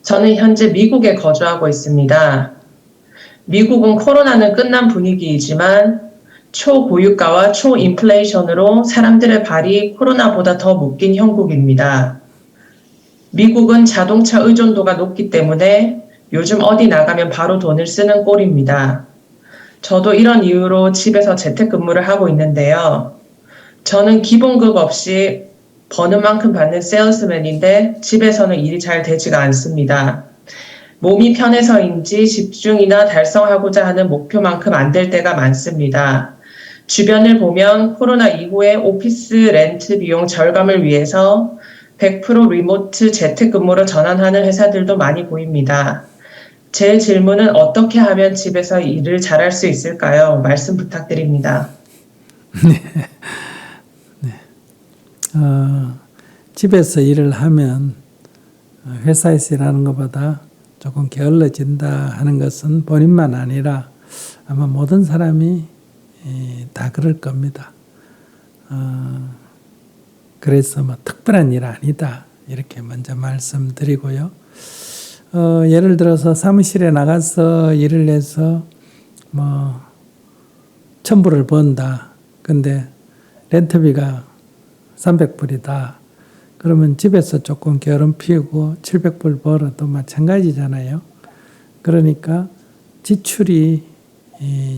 저는 현재 미국에 거주하고 있습니다. 미국은 코로나는 끝난 분위기이지만 초고유가와 초인플레이션으로 사람들의 발이 코로나보다 더 묶인 형국입니다. 미국은 자동차 의존도가 높기 때문에 요즘 어디 나가면 바로 돈을 쓰는 꼴입니다. 저도 이런 이유로 집에서 재택근무를 하고 있는데요. 저는 기본급 없이 버는 만큼 받는 세일스맨인데 집에서는 일이 잘 되지가 않습니다. 몸이 편해서인지 집중이나 달성하고자 하는 목표만큼 안 될 때가 많습니다. 주변을 보면 코로나 이후에 오피스 렌트 비용 절감을 위해서 100% 리모트 재택근무로 전환하는 회사들도 많이 보입니다. 제 질문은 어떻게 하면 집에서 일을 잘할 수 있을까요? 말씀 부탁드립니다. 집에서 일을 하면 회사에서 일하는 것보다 조금 게을러진다 하는 것은 본인만 아니라 아마 모든 사람이 다 그럴 겁니다. 그래서 뭐 특별한 일 아니다 이렇게 먼저 말씀드리고요. 예를 들어서 사무실에 나가서 일을 해서 뭐 1,000불을 번다. 근데 렌트비가 300불이다. 그러면 집에서 조금 게으름 피우고 700불 벌어도 마찬가지잖아요. 그러니까 지출이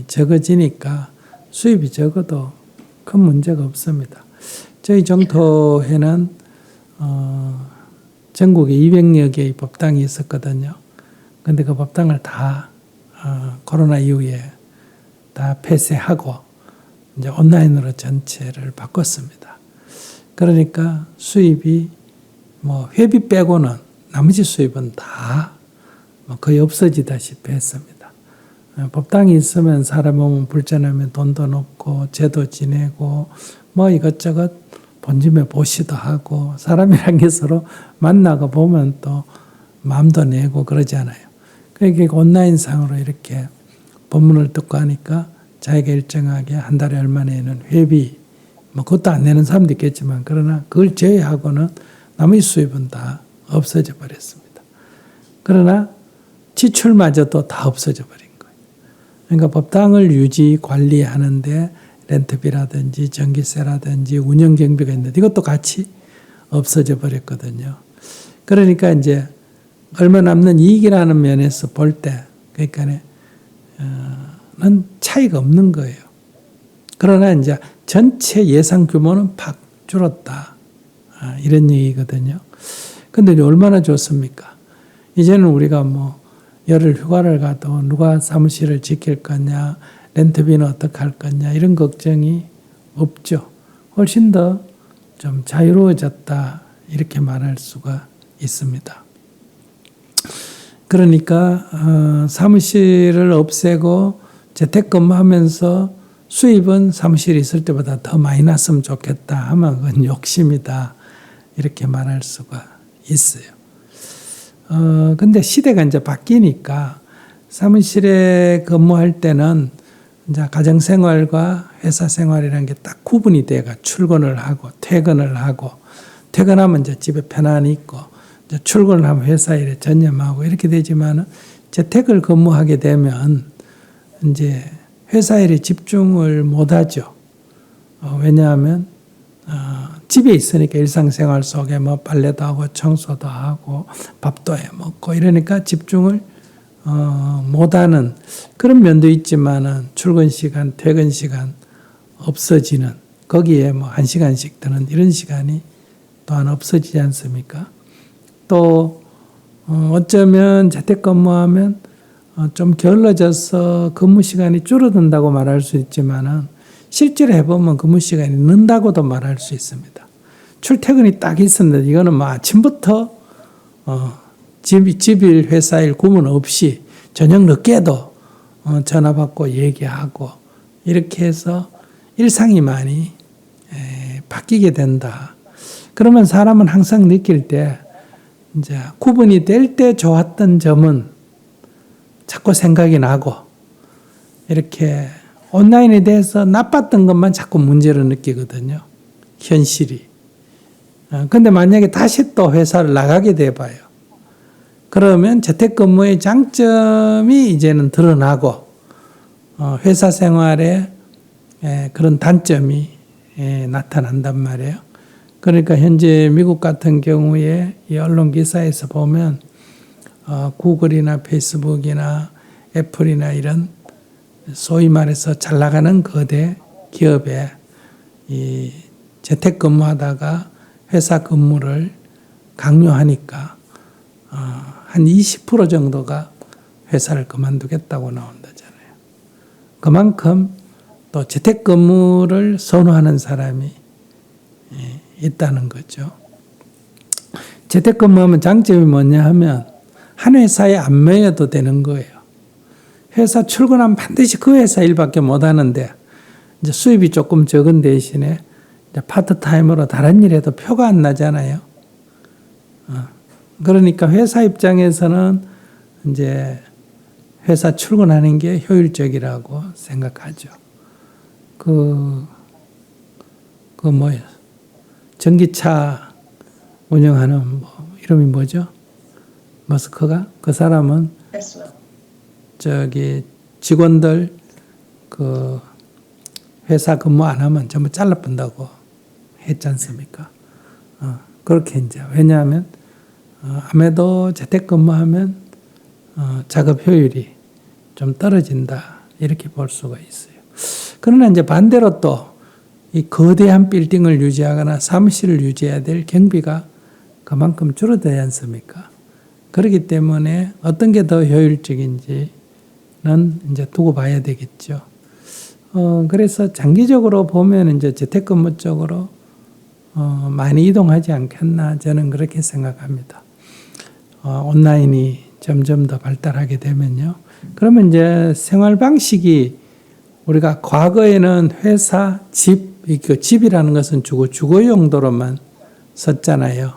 적어지니까 수입이 적어도 큰 문제가 없습니다. 저희 정토에는 전국에 200여 개의 법당이 있었거든요. 근데 그 법당을 다 코로나 이후에 다 폐쇄하고 이제 온라인으로 전체를 바꿨습니다. 그러니까 수입이 뭐 회비 빼고는 나머지 수입은 다 거의 없어지다시피 했습니다. 법당이 있으면 사람 몸은 불전하면 돈도 넣고 제도 지내고 뭐 이것저것 본집에 보시도 하고 사람이란 게 서로 만나고 보면 또 마음도 내고 그러잖아요. 그러니까 온라인상으로 이렇게 법문을 듣고 하니까 자기가 일정하게 한 달에 얼마 내는 회비 뭐 그것도 안 내는 사람도 있겠지만 그러나 그걸 제외하고는 나머지 수입은 다 없어져 버렸습니다. 그러나 지출마저도 다 없어져 버린 거예요. 그러니까 법당을 유지 관리하는데 렌트비라든지 전기세라든지 운영경비가 있는데 이것도 같이 없어져 버렸거든요. 그러니까 이제 얼마 남는 이익이라는 면에서 볼 때 그러니까는 차이가 없는 거예요. 그러나 이제 전체 예상 규모는 팍 줄었다. 이런 얘기거든요. 근데 얼마나 좋습니까? 이제는 우리가 뭐 열흘 휴가를 가도 누가 사무실을 지킬 거냐, 렌트비는 어떻게 할 거냐 이런 걱정이 없죠. 훨씬 더 좀 자유로워졌다 이렇게 말할 수가 있습니다. 그러니까 사무실을 없애고 재택근무하면서 수입은 사무실에 있을 때보다 더 많이 났으면 좋겠다 하면 그건 욕심이다 이렇게 말할 수가 있어요. 근데 시대가 이제 바뀌니까 사무실에 근무할 때는 이제 가정생활과 회사생활이라는 게 딱 구분이 돼가 출근을 하고 퇴근을 하고 퇴근하면 이제 집에 편안히 있고 이제 출근을 하면 회사 일에 전념하고 이렇게 되지만은 재택을 근무하게 되면 이제 회사 일에 집중을 못 하죠. 왜냐하면 집에 있으니까 일상생활 속에 뭐 빨래도 하고 청소도 하고 밥도 해 먹고 이러니까 집중을 못하는 그런 면도 있지만은 출근 시간, 퇴근 시간 없어지는 거기에 뭐 1시간씩 드는 이런 시간이 또한 없어지지 않습니까? 또 어쩌면 재택근무하면 좀 게을러져서 근무 시간이 줄어든다고 말할 수 있지만은 실제로 해보면 근무 시간이 는다고도 말할 수 있습니다. 출퇴근이 딱 있었는데 이거는 뭐 아침부터 집일 회사일 구분 없이 저녁 늦게도 전화 받고 얘기하고 이렇게 해서 일상이 많이 바뀌게 된다. 그러면 사람은 항상 느낄 때 이제 구분이 될 때 좋았던 점은 자꾸 생각이 나고 이렇게 온라인에 대해서 나빴던 것만 자꾸 문제로 느끼거든요. 현실이. 근데 만약에 다시 또 회사를 나가게 돼봐요. 그러면 재택근무의 장점이 이제는 드러나고 회사 생활에 그런 단점이 나타난단 말이에요. 그러니까 현재 미국 같은 경우에 이 언론 기사에서 보면 구글이나 페이스북이나 애플이나 이런 소위 말해서 잘 나가는 거대 기업에 이 재택근무하다가 회사 근무를 강요하니까 한 20% 정도가 회사를 그만두겠다고 나온다잖아요. 그만큼 또 재택근무를 선호하는 사람이 있다는 거죠. 재택근무하면 장점이 뭐냐 하면 한 회사에 안 매여도 되는 거예요. 회사 출근하면 반드시 그 회사 일밖에 못 하는데 이제 수입이 조금 적은 대신에 이제 파트타임으로 다른 일에도 표가 안 나잖아요. 그러니까 회사 입장에서는 이제 회사 출근하는 게 효율적이라고 생각하죠. 뭐예요? 전기차 운영하는 이름이 뭐죠? 머스크가? 그 사람은 직원들 회사 근무 안 하면 전부 잘라본다고 했지 않습니까? 그렇게 이제 왜냐하면 아무래도 재택근무하면 작업 효율이 좀 떨어진다 이렇게 볼 수가 있어요. 그러나 이제 반대로 또 이 거대한 빌딩을 유지하거나 사무실을 유지해야 될 경비가 그만큼 줄어들지 않습니까? 그렇기 때문에 어떤 게 더 효율적인지는 이제 두고 봐야 되겠죠. 그래서 장기적으로 보면 이제 재택근무 쪽으로 많이 이동하지 않겠나 저는 그렇게 생각합니다. 온라인이 점점 더 발달하게 되면요. 그러면 이제 생활 방식이 우리가 과거에는 회사, 집이라는 것은 주거 용도로만 썼잖아요.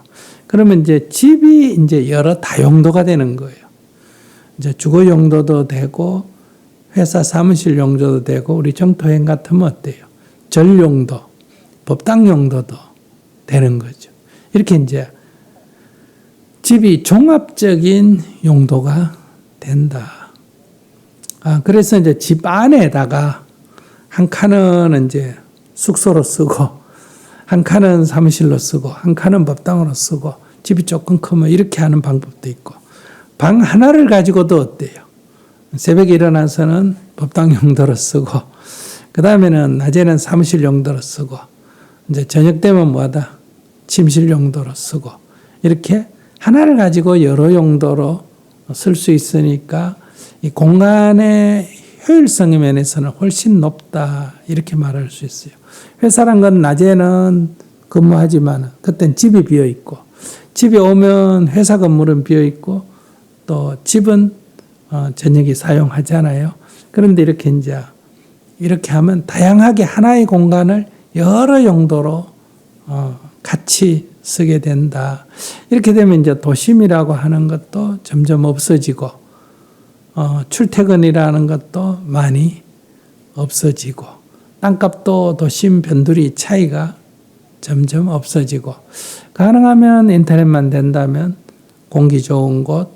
그러면 이제 집이 이제 여러 다용도가 되는 거예요. 이제 주거 용도도 되고 회사 사무실 용도도 되고 우리 정토행 같으면 어때요? 절 용도, 법당 용도도 되는 거죠. 이렇게 이제 집이 종합적인 용도가 된다. 그래서 이제 집 안에다가 한 칸은 이제 숙소로 쓰고, 한 칸은 사무실로 쓰고, 한 칸은 법당으로 쓰고, 집이 조금 크면 이렇게 하는 방법도 있고, 방 하나를 가지고도 어때요? 새벽에 일어나서는 법당 용도로 쓰고, 그 다음에는 낮에는 사무실 용도로 쓰고, 이제 저녁 되면 뭐하다? 침실 용도로 쓰고, 이렇게 하나를 가지고 여러 용도로 쓸 수 있으니까 이 공간의 효율성의 면에서는 훨씬 높다 이렇게 말할 수 있어요. 회사란 건 낮에는 근무하지만 그땐 집이 비어 있고 집에 오면 회사 건물은 비어 있고 또 집은 저녁에 사용하잖아요. 그런데 이렇게 하면 다양하게 하나의 공간을 여러 용도로 같이 쓰게 된다. 이렇게 되면 이제 도심이라고 하는 것도 점점 없어지고 출퇴근이라는 것도 많이 없어지고 땅값도 도심 변두리 차이가 점점 없어지고 가능하면 인터넷만 된다면 공기 좋은 곳,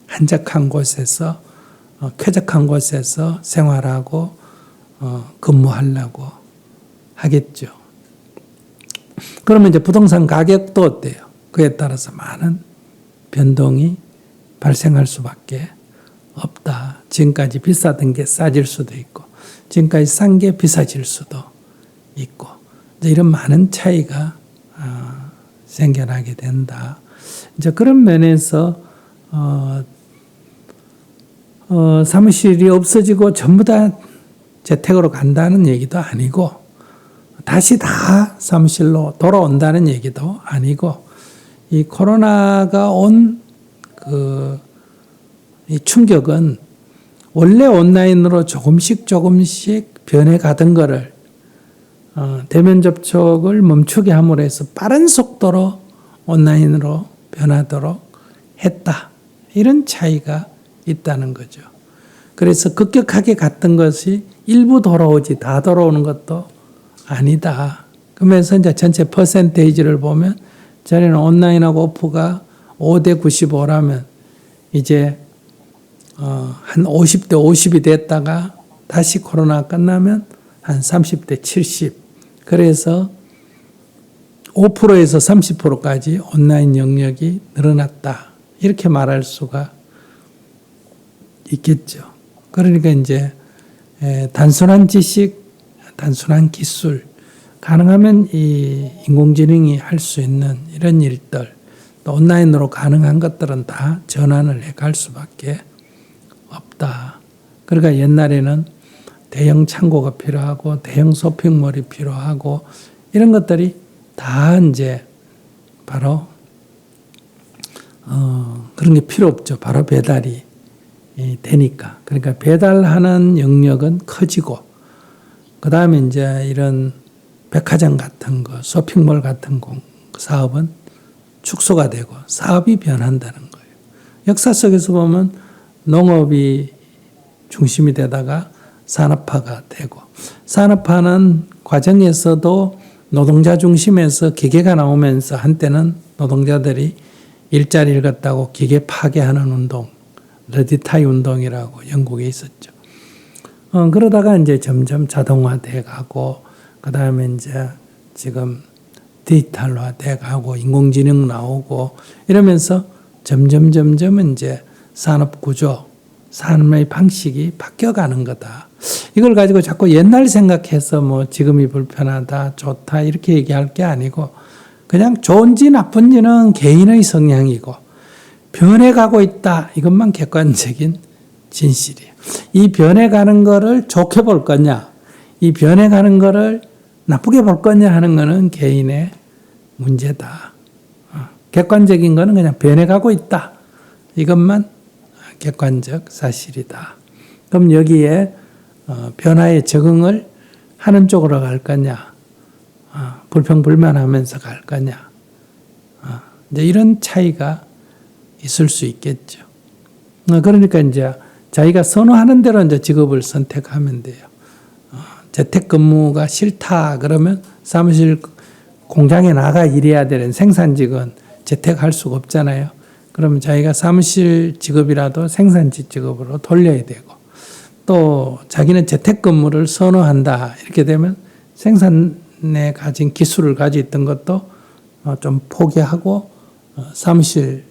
한적한 곳에서 쾌적한 곳에서 생활하고 근무하려고 하겠죠. 그러면 이제 부동산 가격도 어때요? 그에 따라서 많은 변동이 발생할 수밖에 없다. 지금까지 비싸던 게 싸질 수도 있고, 지금까지 싼 게 비싸질 수도 있고, 이제 이런 많은 차이가 생겨나게 된다. 이제 그런 면에서 사무실이 없어지고 전부 다 재택으로 간다는 얘기도 아니고, 다시 다 사무실로 돌아온다는 얘기도 아니고, 이 코로나가 온 이 충격은 원래 온라인으로 조금씩 변해가던 거를 대면 접촉을 멈추게 함으로 해서 빠른 속도로 온라인으로 변하도록 했다. 이런 차이가 있다는 거죠. 그래서 급격하게 갔던 것이 일부 돌아오지 다 돌아오는 것도 아니다. 그러면서 이제 전체 퍼센테이지를 보면 전에는 온라인하고 오프가 5대 95라면 이제 한 50대 50이 됐다가 다시 코로나 끝나면 한 30대 70. 그래서 5%에서 30%까지 온라인 영역이 늘어났다. 이렇게 말할 수가 있겠죠. 그러니까 이제 단순한 지식, 단순한 기술, 가능하면 이 인공지능이 할 수 있는 이런 일들, 또 온라인으로 가능한 것들은 다 전환을 해갈 수밖에 없다. 그러니까 옛날에는 대형 창고가 필요하고 대형 쇼핑몰이 필요하고 이런 것들이 다 이제 바로 그런 게 필요 없죠. 바로 배달이 되니까. 그러니까 배달하는 영역은 커지고 그 다음에 이제 이런 백화점 같은 거, 쇼핑몰 같은 사업은 축소가 되고 사업이 변한다는 거예요. 역사 속에서 보면 농업이 중심이 되다가 산업화가 되고 산업화는 과정에서도 노동자 중심에서 기계가 나오면서 한때는 노동자들이 일자리 잃었다고 기계 파괴하는 운동, 러디타이 운동이라고 영국에 있었죠. 그러다가 이제 점점 자동화돼 가고 그 다음에 이제 지금 디지털화돼 가고 인공지능 나오고 이러면서 점점 이제 산업 구조, 산업의 방식이 바뀌어가는 거다. 이걸 가지고 자꾸 옛날 생각해서 뭐 지금이 불편하다, 좋다 이렇게 얘기할 게 아니고 그냥 좋은지 나쁜지는 개인의 성향이고 변해가고 있다. 이것만 객관적인 진실이에요. 이 변해가는 거를 좋게 볼 거냐, 이 변해가는 거를 나쁘게 볼 거냐 하는 거는 개인의 문제다. 객관적인 거는 그냥 변해가고 있다. 이것만 객관적 사실이다. 그럼 여기에 변화에 적응을 하는 쪽으로 갈 거냐, 불평불만하면서 갈 거냐, 이제 이런 차이가 있을 수 있겠죠. 그러니까 이제 자기가 선호하는 대로 이제 직업을 선택하면 돼요. 재택근무가 싫다 그러면 사무실 공장에 나가 일해야 되는 생산직은 재택할 수가 없잖아요. 그러면 자기가 사무실 직업이라도 생산직 직업으로 돌려야 되고 또 자기는 재택근무를 선호한다 이렇게 되면 생산에 가진 기술을 가지고 있던 것도 좀 포기하고 사무실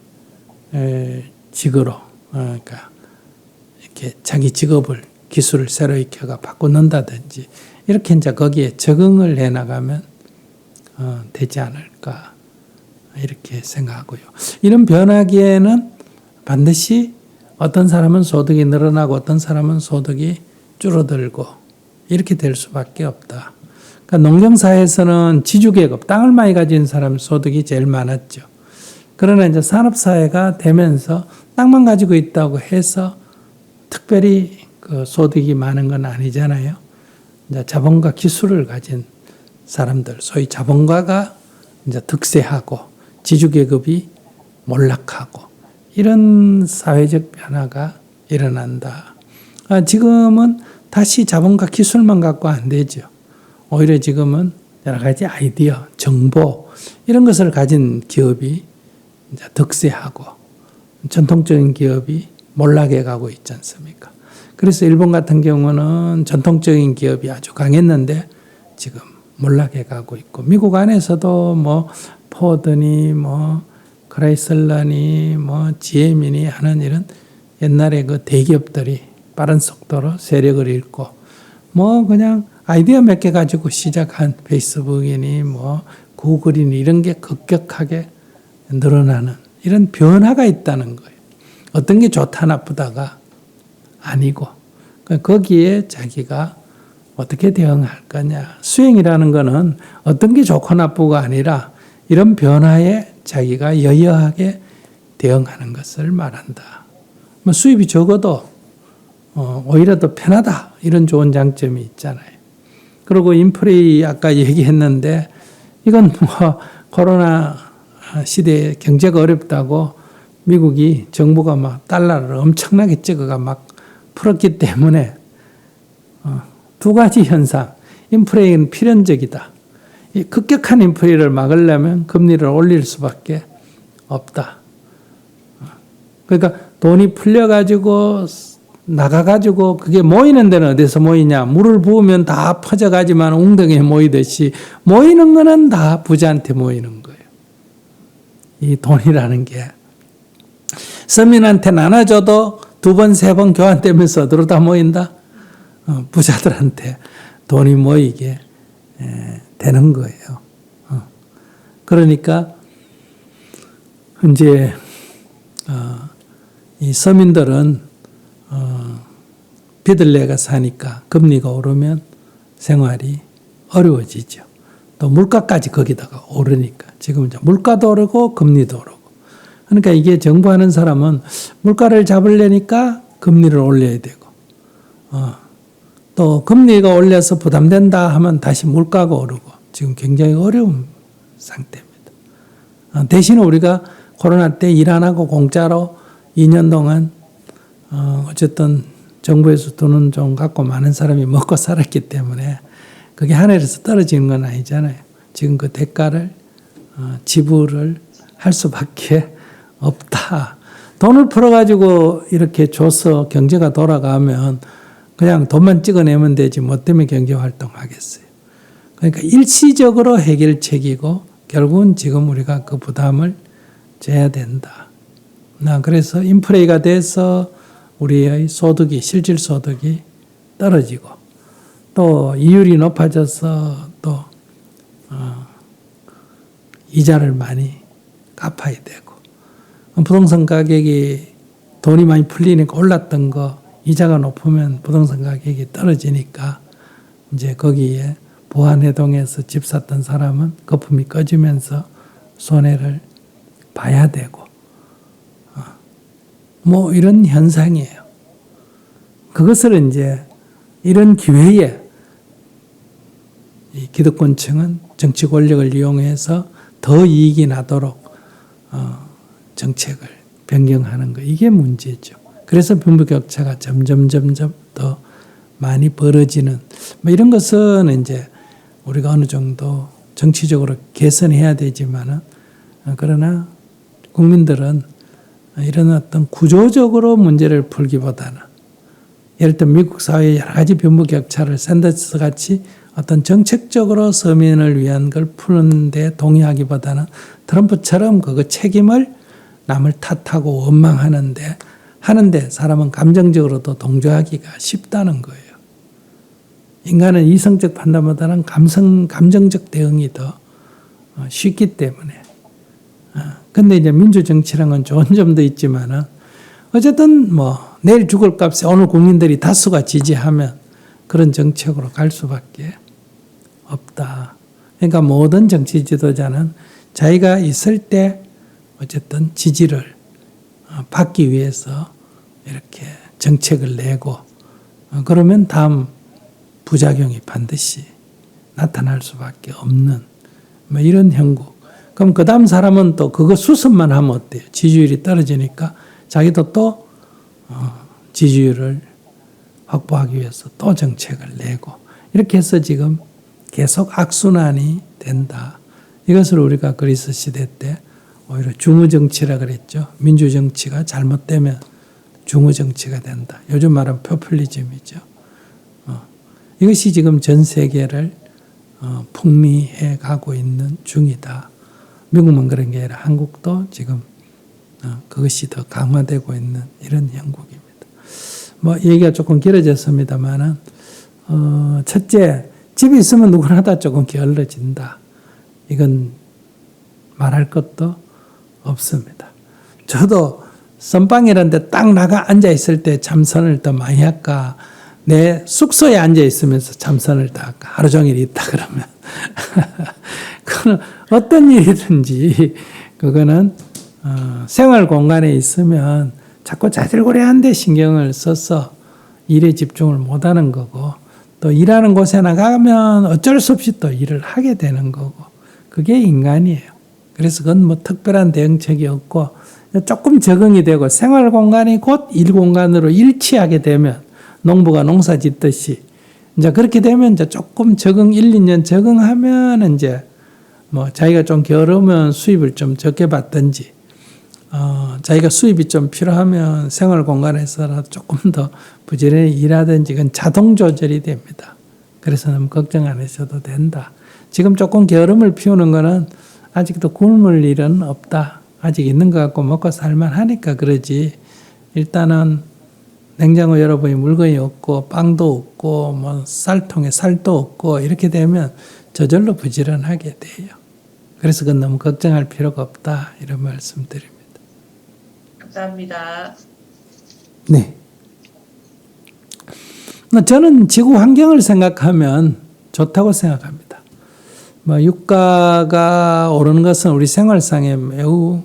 직으로 그러니까 이렇게 자기 직업을 기술을 새로 익혀가 바꿔놓는다든지 이렇게 이제 거기에 적응을 해 나가면 되지 않을까 이렇게 생각하고요. 이런 변화기에는 반드시 어떤 사람은 소득이 늘어나고 어떤 사람은 소득이 줄어들고 이렇게 될 수밖에 없다. 그러니까 농경사회에서는 지주계급, 땅을 많이 가진 사람 소득이 제일 많았죠. 그러나 이제 산업사회가 되면서 땅만 가지고 있다고 해서 특별히 그 소득이 많은 건 아니잖아요. 이제 자본과 기술을 가진 사람들, 소위 자본가가 이제 득세하고 지주계급이 몰락하고 이런 사회적 변화가 일어난다. 지금은 다시 자본과 기술만 갖고 안 되죠. 오히려 지금은 여러 가지 아이디어, 정보 이런 것을 가진 기업이 이제 득세하고 전통적인 기업이 몰락해 가고 있지 않습니까? 그래서 일본 같은 경우는 전통적인 기업이 아주 강했는데 지금 몰락해 가고 있고 미국 안에서도 뭐 포드니 뭐 크라이슬러니 뭐 GM이니 하는 이런 옛날에 그 대기업들이 빠른 속도로 세력을 잃고 뭐 그냥 아이디어 몇 개 가지고 시작한 페이스북이니 뭐 구글이니 이런 게 급격하게 늘어나는 이런 변화가 있다는 거예요. 어떤 게 좋다 나쁘다가 아니고 거기에 자기가 어떻게 대응할 거냐. 수행이라는 거는 어떤 게 좋고 나쁘고 아니라 이런 변화에 자기가 여여하게 대응하는 것을 말한다. 뭐 수입이 적어도 오히려 더 편하다. 이런 좋은 장점이 있잖아요. 그리고 인플레이 아까 얘기했는데 이건 뭐 코로나 시대에 경제가 어렵다고 미국이 정부가 막 달러를 엄청나게 찍어가 막 풀었기 때문에 두 가지 현상. 인플레이는 필연적이다. 이 급격한 인플레이를 막으려면 금리를 올릴 수밖에 없다. 그러니까 돈이 풀려가지고 나가가지고 그게 모이는 데는 어디서 모이냐? 물을 부으면 다 퍼져가지만 웅덩이에 모이듯이 모이는 거는 다 부자한테 모이는 거예요. 이 돈이라는 게. 서민한테 나눠줘도 2번, 3번 교환되면서 어디로 다 모인다? 부자들한테 돈이 모이게 되는 거예요. 그러니까 이제 이 서민들은 빚을 내가 사니까 금리가 오르면 생활이 어려워지죠. 또 물가까지 거기다가 오르니까 지금 이제 물가도 오르고 금리도 오르고. 그러니까 이게 정부하는 사람은 물가를 잡으려니까 금리를 올려야 되고, 또 금리가 올려서 부담된다 하면 다시 물가가 오르고 지금 굉장히 어려운 상태입니다. 대신에 우리가 코로나 때 일 안 하고 공짜로 2년 동안 어쨌든 정부에서 돈은 좀 갖고 많은 사람이 먹고 살았기 때문에 그게 하늘에서 떨어지는 건 아니잖아요. 지금 그 대가를 지불을 할 수밖에 없다. 돈을 풀어가지고 이렇게 줘서 경제가 돌아가면 그냥 돈만 찍어내면 되지 뭐 때문에 경제활동 하겠어요. 그러니까 일시적으로 해결책이고 결국은 지금 우리가 그 부담을 져야 된다. 그래서 인플레이가 돼서 우리의 소득이, 실질 소득이 떨어지고 또 이율이 높아져서 또 이자를 많이 갚아야 되고 부동산 가격이 돈이 많이 풀리니까 올랐던 거 이자가 높으면 부동산 가격이 떨어지니까 이제 거기에 보안해동에서 집 샀던 사람은 거품이 꺼지면서 손해를 봐야 되고 뭐 이런 현상이에요. 그것을 이제 이런 기회에 이 기득권층은 정치 권력을 이용해서 더 이익이 나도록 정책을 변경하는 거 이게 문제죠. 그래서 빈부격차가 점점 더 많이 벌어지는 뭐 이런 것은 이제 우리가 어느 정도 정치적으로 개선해야 되지만은 그러나 국민들은 이런 어떤 구조적으로 문제를 풀기보다는 예를 들면 미국 사회의 여러 가지 빈부격차를 샌더스 같이 어떤 정책적으로 서민을 위한 걸 푸는데 동의하기보다는 트럼프처럼 그거 책임을 남을 탓하고 원망하는데 사람은 감정적으로도 동조하기가 쉽다는 거예요. 인간은 이성적 판단보다는 감정적 대응이 더 쉽기 때문에. 근데 이제 민주정치란 건 좋은 점도 있지만은 어쨌든 뭐 내일 죽을 값에 오늘 국민들이 다수가 지지하면 그런 정책으로 갈 수밖에 없다. 그러니까 모든 정치 지도자는 자기가 있을 때 어쨌든 지지를 받기 위해서 이렇게 정책을 내고 그러면 다음 부작용이 반드시 나타날 수밖에 없는 뭐 이런 형국. 그럼 그 다음 사람은 또 그거 수습만 하면 어때요? 지지율이 떨어지니까 자기도 또 지지율을 확보하기 위해서 또 정책을 내고 이렇게 해서 지금 계속 악순환이 된다. 이것을 우리가 그리스 시대 때 오히려 중후정치라 그랬죠. 민주정치가 잘못되면 중후정치가 된다. 요즘 말하면 포퓰리즘이죠. 이것이 지금 전 세계를 풍미해 가고 있는 중이다. 미국만 그런 게 아니라 한국도 지금 그것이 더 강화되고 있는 이런 형국입니다. 뭐 얘기가 조금 길어졌습니다만은 첫째, 집이 있으면 누구나 다 조금 게을러진다. 이건 말할 것도 없습니다. 저도 선방이라는 데 딱 나가 앉아 있을 때 참선을 더 많이 할까, 내 숙소에 앉아 있으면서 참선을 더 할까, 하루 종일 있다 그러면. 그거는 어떤 일이든지 그거는 생활 공간에 있으면 자꾸 자질구레한데 신경을 써서 일에 집중을 못하는 거고, 또 일하는 곳에 나가면 어쩔 수 없이 또 일을 하게 되는 거고, 그게 인간이에요. 그래서 그건 뭐 특별한 대응책이 없고 조금 적응이 되고 생활 공간이 곧 일 공간으로 일치하게 되면 농부가 농사 짓듯이 이제 그렇게 되면 이제 조금 적응 1, 2년 적응하면 이제 뭐 자기가 좀 게으르면 수입을 좀 적게 받든지 자기가 수입이 좀 필요하면 생활 공간에서라도 조금 더 부지런히 일하든지 그건 자동 조절이 됩니다. 그래서 너무 걱정 안 하셔도 된다. 지금 조금 게으름을 피우는 거는 아직도 굶을 일은 없다. 아직 있는 것 같고 먹고 살만 하니까 그러지. 일단은 냉장고 열어보니 물건이 없고 빵도 없고 뭐 쌀통에 살도 없고 이렇게 되면 저절로 부지런하게 돼요. 그래서 그건 너무 걱정할 필요가 없다. 이런 말씀 드립니다. 감사합니다. 네. 저는 지구 환경을 생각하면 좋다고 생각합니다. 뭐 유가가 오르는 것은 우리 생활상에 매우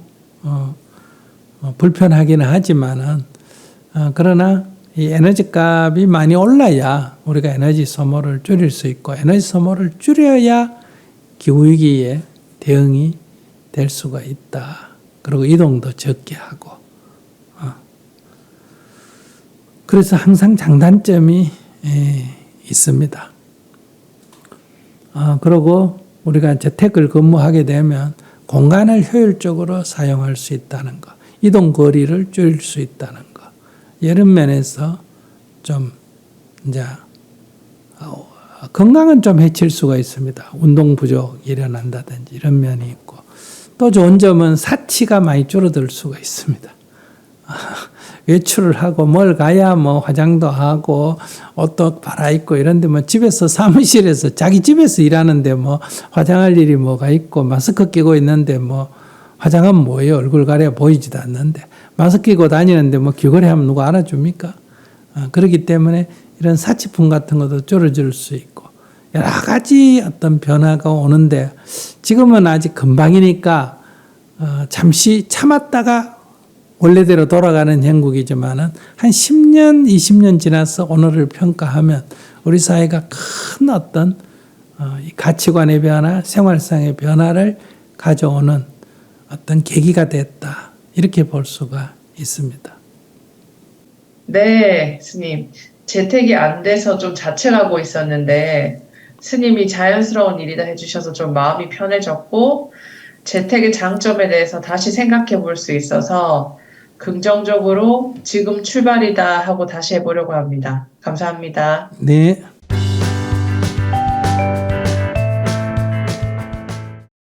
불편하기는 하지만은 그러나 이 에너지 값이 많이 올라야 우리가 에너지 소모를 줄일 수 있고 에너지 소모를 줄여야 기후위기에 대응이 될 수가 있다. 그리고 이동도 적게 하고. 그래서 항상 장단점이 있습니다. 그리고 우리가 재택을 근무하게 되면 공간을 효율적으로 사용할 수 있다는 것, 이동 거리를 줄일 수 있다는 것, 이런 면에서 좀 이제 건강은 좀 해칠 수가 있습니다. 운동 부족이 일어난다든지 이런 면이 있고 또 좋은 점은 사치가 많이 줄어들 수가 있습니다. 외출을 하고 뭘 가야 뭐 화장도 하고 옷도 갈아입고 이런데 뭐 집에서 사무실에서 자기 집에서 일하는데 뭐 화장할 일이 뭐가 있고 마스크 끼고 있는데 뭐 화장하면 뭐예요? 얼굴 가려 보이지도 않는데 마스크 끼고 다니는데 뭐 귀걸이 하면 누가 알아줍니까? 그렇기 때문에 이런 사치품 같은 것도 줄어들 수 있고 여러 가지 어떤 변화가 오는데 지금은 아직 금방이니까 잠시 참았다가 원래대로 돌아가는 형국이지만은 한 10년, 20년 지나서 오늘을 평가하면 우리 사회가 큰 어떤 가치관의 변화, 생활상의 변화를 가져오는 어떤 계기가 됐다. 이렇게 볼 수가 있습니다. 네, 스님. 재택이 안 돼서 좀 자책하고 있었는데, 스님이 자연스러운 일이다 해주셔서 좀 마음이 편해졌고, 재택의 장점에 대해서 다시 생각해 볼 수 있어서 긍정적으로 지금 출발이다 하고 다시 해보려고 합니다. 감사합니다. 네.